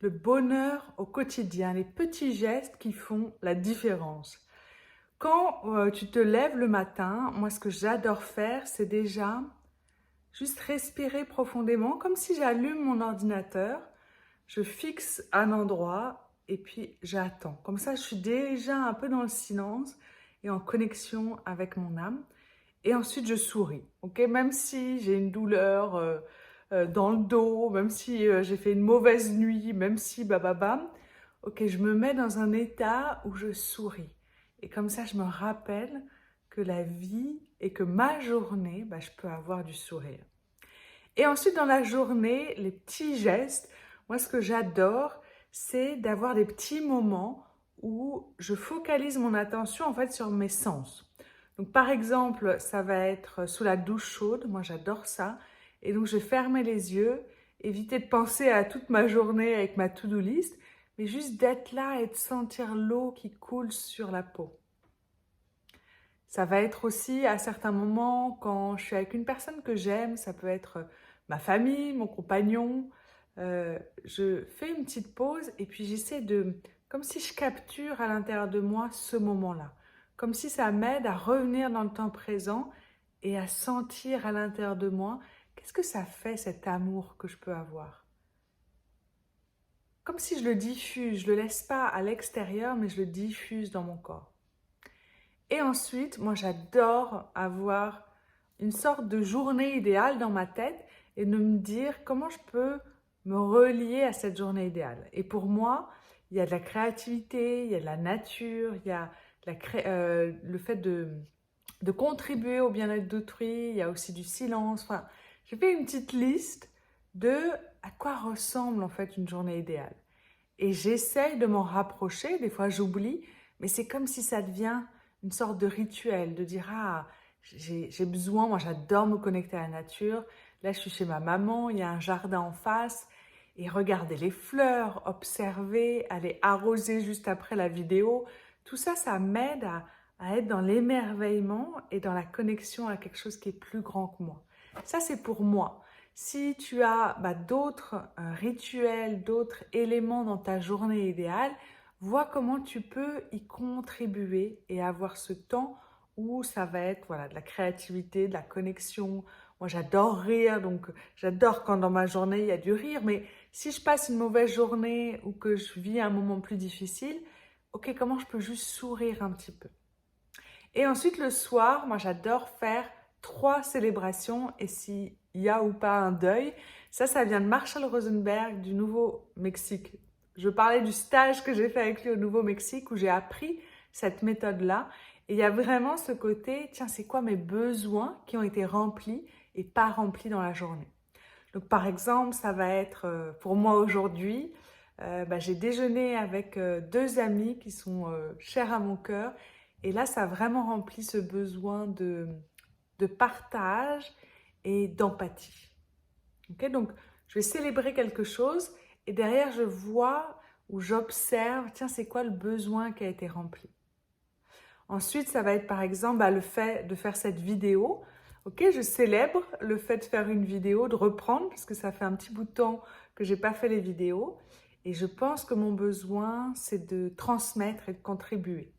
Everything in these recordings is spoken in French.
le bonheur au quotidien, les petits gestes qui font la différence. Quand tu te lèves le matin, moi ce que j'adore faire, c'est déjà juste respirer profondément, comme si j'allume mon ordinateur, je fixe un endroit et puis j'attends. Comme ça, je suis déjà un peu dans le silence et en connexion avec mon âme. Et ensuite, je souris, ok? Même si j'ai une douleur dans le dos, même si j'ai fait une mauvaise nuit, même si bababam, ok, je me mets dans un état où je souris. Et comme ça, je me rappelle que la vie et que ma journée, bah, je peux avoir du sourire. Et ensuite, dans la journée, les petits gestes, moi, ce que j'adore, c'est d'avoir des petits moments où je focalise mon attention en fait sur mes sens. Donc, par exemple, ça va être sous la douche chaude. Moi, j'adore ça. Et donc, je vais fermer les yeux, éviter de penser à toute ma journée avec ma to-do list, mais juste d'être là et de sentir l'eau qui coule sur la peau. Ça va être aussi à certains moments quand je suis avec une personne que j'aime, ça peut être ma famille, mon compagnon. Je fais une petite pause et puis j'essaie de, comme si je capture à l'intérieur de moi ce moment-là. Comme si ça m'aide à revenir dans le temps présent et à sentir à l'intérieur de moi qu'est-ce que ça fait cet amour que je peux avoir. Comme si je le diffuse, je ne le laisse pas à l'extérieur mais je le diffuse dans mon corps. Et ensuite, moi j'adore avoir une sorte de journée idéale dans ma tête et de me dire comment je peux me relier à cette journée idéale. Et pour moi, il y a de la créativité, il y a de la nature, il y a le fait de contribuer au bien-être d'autrui, il y a aussi du silence. Enfin, j'ai fait une petite liste de à quoi ressemble en fait une journée idéale. Et j'essaye de m'en rapprocher, des fois j'oublie, mais c'est comme si ça devient une sorte de rituel, de dire ah, j'ai besoin, moi j'adore me connecter à la nature, là je suis chez ma maman, il y a un jardin en face, et regarder les fleurs, observer, aller arroser juste après la vidéo, tout ça, ça m'aide à être dans l'émerveillement et dans la connexion à quelque chose qui est plus grand que moi. Ça c'est pour moi. Si tu as d'autres rituels, d'autres éléments dans ta journée idéale, vois comment tu peux y contribuer et avoir ce temps où ça va être voilà, de la créativité, de la connexion. Moi, j'adore rire, donc j'adore quand dans ma journée, il y a du rire. Mais si je passe une mauvaise journée ou que je vis un moment plus difficile, ok, comment je peux juste sourire un petit peu? Et ensuite, le soir, moi, j'adore faire 3 célébrations et s'il y a ou pas un deuil. Ça vient de Marshall Rosenberg du Nouveau-Mexique. Je parlais du stage que j'ai fait avec lui au Nouveau-Mexique où j'ai appris cette méthode-là. Et il y a vraiment ce côté, tiens, c'est quoi mes besoins qui ont été remplis et pas remplis dans la journée. Donc, par exemple, ça va être pour moi aujourd'hui, j'ai déjeuné avec 2 amis qui sont chers à mon cœur. Et là, ça a vraiment rempli ce besoin de partage et d'empathie. Okay, donc, je vais célébrer quelque chose et derrière, je vois ou j'observe, tiens, c'est quoi le besoin qui a été rempli. Ensuite, ça va être par exemple le fait de faire cette vidéo. Ok, je célèbre le fait de faire une vidéo, de reprendre, parce que ça fait un petit bout de temps que je n'ai pas fait les vidéos. Et je pense que mon besoin, c'est de transmettre et de contribuer.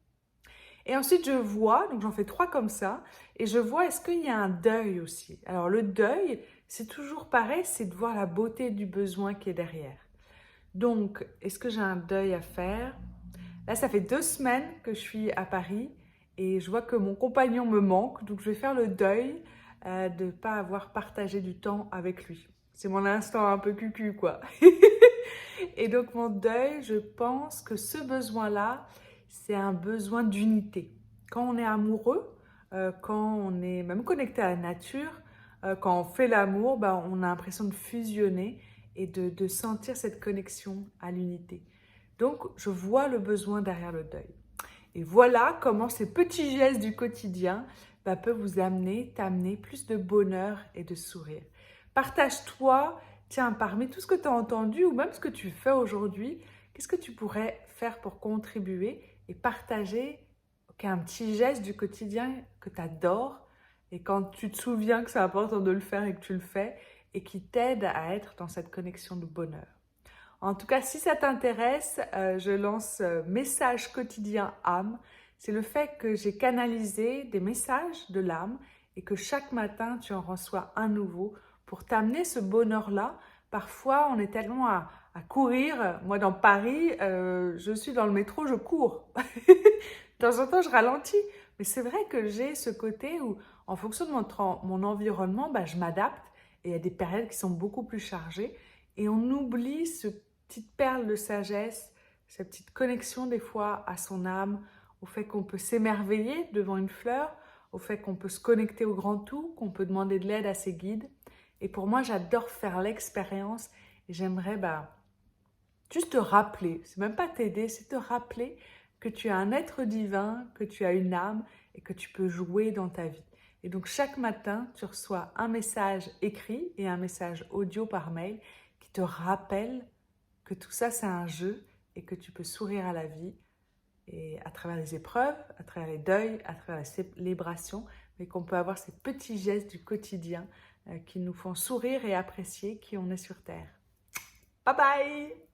Et ensuite, je vois, donc j'en fais 3 comme ça, et je vois est-ce qu'il y a un deuil aussi. Alors le deuil, c'est toujours pareil, c'est de voir la beauté du besoin qui est derrière. Donc, est-ce que j'ai un deuil à faire? Là, ça fait 2 semaines que je suis à Paris et je vois que mon compagnon me manque, donc je vais faire le deuil de ne pas avoir partagé du temps avec lui. C'est mon instant un peu cucu, quoi. Et donc, mon deuil, je pense que ce besoin-là, c'est un besoin d'unité. Quand on est amoureux, quand on est même connecté à la nature, quand on fait l'amour, on a l'impression de fusionner et de sentir cette connexion à l'unité. Donc, je vois le besoin derrière le deuil. Et voilà comment ces petits gestes du quotidien peuvent vous t'amener plus de bonheur et de sourire. Partage-toi, tiens, parmi tout ce que tu as entendu ou même ce que tu fais aujourd'hui, qu'est-ce que tu pourrais faire pour contribuer et partager un petit geste du quotidien que tu adores et quand tu te souviens que c'est important de le faire et que tu le fais et qui t'aide à être dans cette connexion de bonheur. En tout cas, si ça t'intéresse, je lance Message quotidien âme. C'est le fait que j'ai canalisé des messages de l'âme et que chaque matin, tu en reçois un nouveau pour t'amener ce bonheur-là. Parfois, on est tellement à courir. Moi, dans Paris, je suis dans le métro, je cours. De temps en temps, je ralentis. Mais c'est vrai que j'ai ce côté où, en fonction de mon environnement, bah, je m'adapte. Et il y a des périodes qui sont beaucoup plus chargées. Et on oublie ce petite perle de sagesse, cette petite connexion des fois à son âme, au fait qu'on peut s'émerveiller devant une fleur, au fait qu'on peut se connecter au grand tout, qu'on peut demander de l'aide à ses guides. Et pour moi, j'adore faire l'expérience et j'aimerais juste te rappeler, c'est même pas t'aider, c'est te rappeler que tu es un être divin, que tu as une âme et que tu peux jouer dans ta vie. Et donc chaque matin, tu reçois un message écrit et un message audio par mail qui te rappelle que tout ça c'est un jeu et que tu peux sourire à la vie et à travers les épreuves, à travers les deuils, à travers les célébrations, mais qu'on peut avoir ces petits gestes du quotidien qui nous font sourire et apprécier qui on est sur Terre. Bye bye!